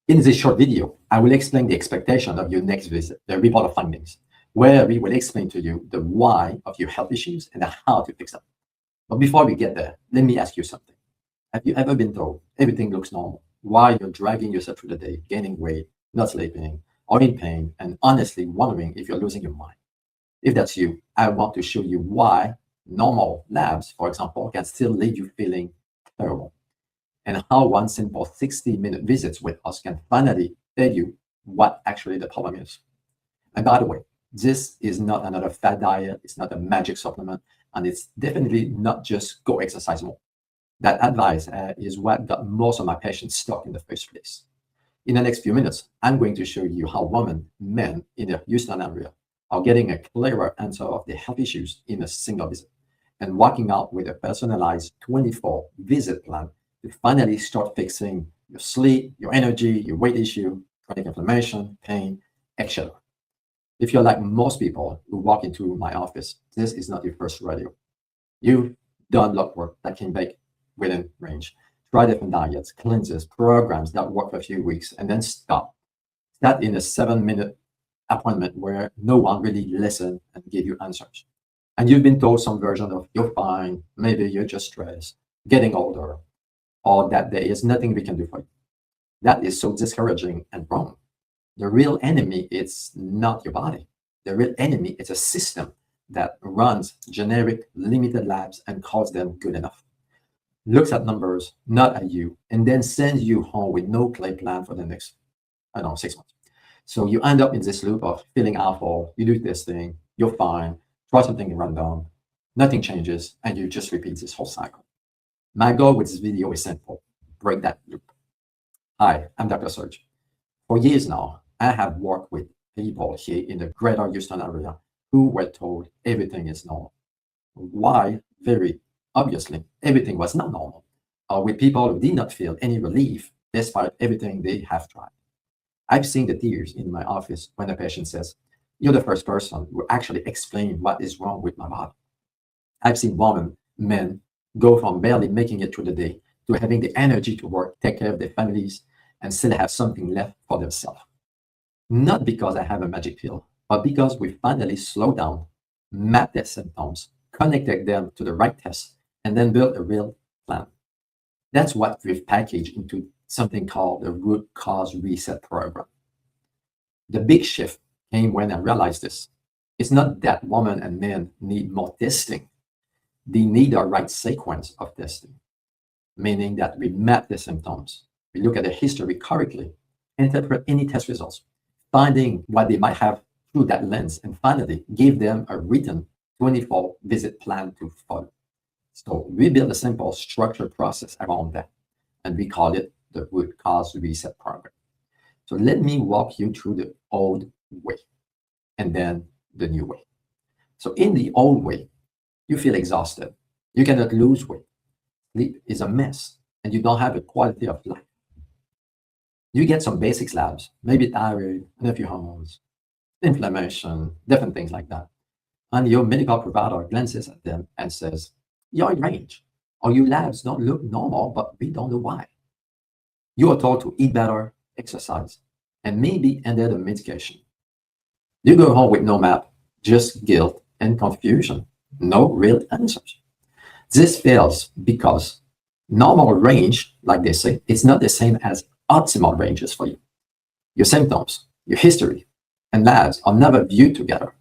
In this short video, I will explain the expectation of your next visit, the report of findings, where we will explain to you the why of your health issues and the how to fix them. But before we get there, let me ask you something. Have you ever been told everything looks normal while you're dragging yourself through the day, gaining weight, not sleeping, or in pain, and honestly wondering if you're losing your mind? If that's you, I want to show you why normal labs, for example, can still leave you feeling terrible, and how one simple 60-minute visit with us can finally tell you what actually the problem is. And by the way, this is not another fad diet, it's not a magic supplement, and it's definitely not just go exercise more. That advice is what got most of my patients stuck in the first place. In the next few minutes, I'm going to show you how women, men in the Houston area are getting a clearer answer of their health issues in a single visit and walking out with a personalized 24 visit plan to finally start fixing your sleep, your energy, your weight issue, chronic inflammation, pain, etc. If you're like most people who walk into my office, this is not your first rodeo. You've done blood work that came back within range. Try different diets, cleanses, programs that work for a few weeks, and then stop. That in a 7-minute appointment where no one really listened and gave you answers. And you've been told some version of you're fine, maybe you're just stressed, getting older, or that there is nothing we can do for you. That is so discouraging and wrong. The real enemy is not your body. The real enemy is a system that runs generic, limited labs and calls them good enough. Looks at numbers, not at you, and then sends you home with no clear plan for the next, 6 months. So you end up in this loop of feeling awful, you do this thing, you're fine, try something random, nothing changes, and you just repeat this whole cycle. My goal with this video is simple: break that loop. Hi, I'm Dr. Serge. For years now, I have worked with people here in the greater Houston area who were told everything is normal. Why? Very obviously, everything was not normal, with people who did not feel any relief despite everything they have tried. I've seen the tears in my office when a patient says, "You're the first person who actually explained what is wrong with my body." I've seen women, men, go from barely making it through the day to having the energy to work, take care of their families, and still have something left for themselves. Not because I have a magic pill, but because we finally slowed down, mapped their symptoms, connected them to the right tests, and then built a real plan. That's what we've packaged into something called the Root Cause Reset Program. The big shift came when I realized this. It's not that women and men need more testing. They need the right sequence of testing, meaning that we map the symptoms, we look at the history correctly, interpret any test results, finding what they might have through that lens, and finally give them a written 24-visit plan to follow. So we build a simple structured process around that, and we call it the Root Cause Reset Program. So let me walk you through the old way and then the new way. So in the old way, you feel exhausted. You cannot lose weight. Sleep is a mess, and you don't have a quality of life. You get some basic labs, maybe thyroid, and a few hormones, inflammation, different things like that. And your medical provider glances at them and says, "You're in range, or your labs don't look normal, but we don't know why." You are told to eat better, exercise, and maybe end the medication. You go home with no map, just guilt and confusion, no real answers. This fails because normal range, like they say, is not the same as optimal ranges for you. Your symptoms, your history, and labs are never viewed together,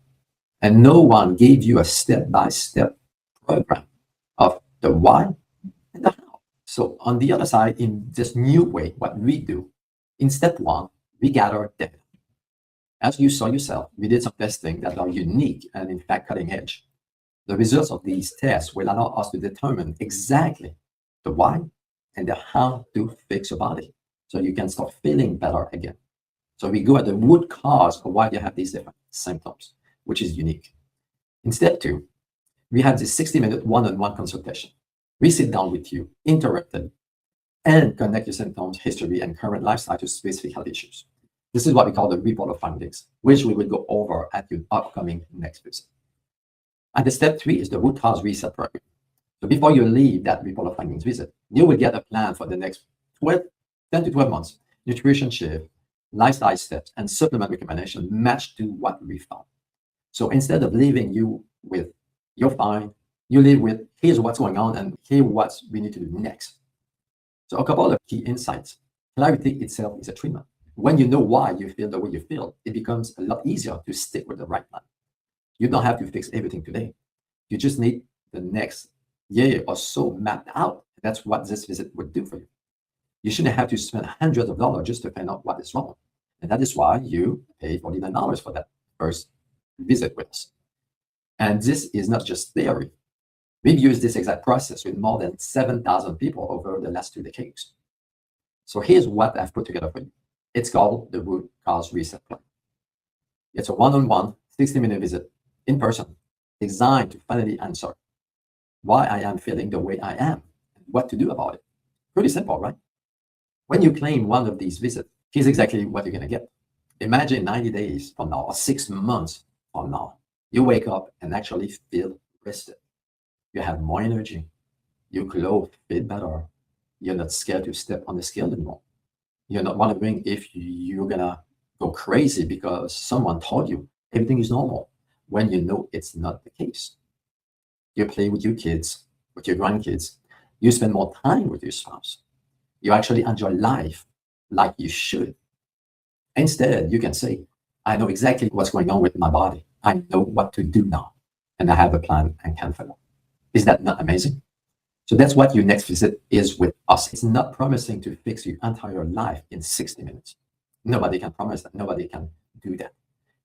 and no one gave you a step-by-step program of the why and the how. So on the other side, in this new way, what we do, in step one, we gather data. As you saw yourself, we did some testing that are unique and in fact cutting edge. The results of these tests will allow us to determine exactly the why and the how to fix your body so you can start feeling better again. So we go at the root cause of why you have these different symptoms, which is unique. In step two, we have this 60-minute one-on-one consultation. We sit down with you, interrupted, and connect your symptoms, history, and current lifestyle to specific health issues. This is what we call the report of findings, which we will go over at your upcoming next visit. And the step three is the root cause reset program. So before you leave that report of findings visit, you will get a plan for the next 10 to 12 months nutrition shift, lifestyle steps, and supplement recommendation match to what we found. So instead of leaving you with you're fine, you live with here's what's going on and here what we need to do next. So a couple of key insights. Clarity itself is a treatment. When you know why you feel the way you feel, it becomes a lot easier to stick with the right plan. You don't have to fix everything today. You just need the next year or so mapped out. That's what this visit would do for you. You shouldn't have to spend hundreds of dollars just to find out what is wrong. And that is why you pay $49 for that first visit with us. And this is not just theory. We've used this exact process with more than 7,000 people over the last 2 decades. So here's what I've put together for you. It's called the Root Cause Reset Plan. It's a one-on-one 60-minute visit in person designed to finally answer why I am feeling the way I am and what to do about it. Pretty simple, right? When you claim one of these visits, here's exactly what you're going to get. Imagine 90 days from now or 6 months from now, you wake up and actually feel rested. You have more energy. Your clothes fit better. You're not scared to step on the scale anymore. You're not wondering if you're going to go crazy because someone told you everything is normal when you know it's not the case. You play with your kids, with your grandkids. You spend more time with your spouse. You actually enjoy life like you should. Instead, you can say, I know exactly what's going on with my body. I know what to do now. And I have a plan and can follow. Is that not amazing? So that's what your next visit is with us. It's not promising to fix your entire life in 60 minutes. Nobody can promise that. Nobody can do that.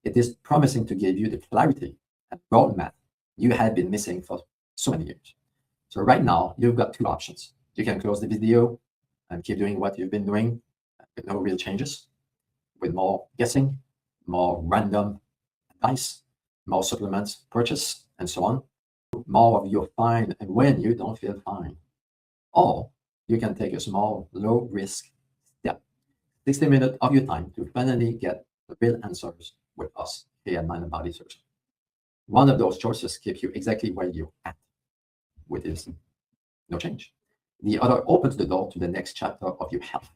It is promising to give you the clarity and roadmap you have been missing for so many years. So right now, you've got 2 options. You can close the video and keep doing what you've been doing with no real changes, with more guessing, more random advice, more supplements purchase, and so on. More of your fine and when you don't feel fine. Or you can take a small, low-risk step, 60 minutes of your time to finally get the real answers with us here at Mind and Body Surgeon. One of those choices keeps you exactly where you're at, with this no change. The other opens the door to the next chapter of your health.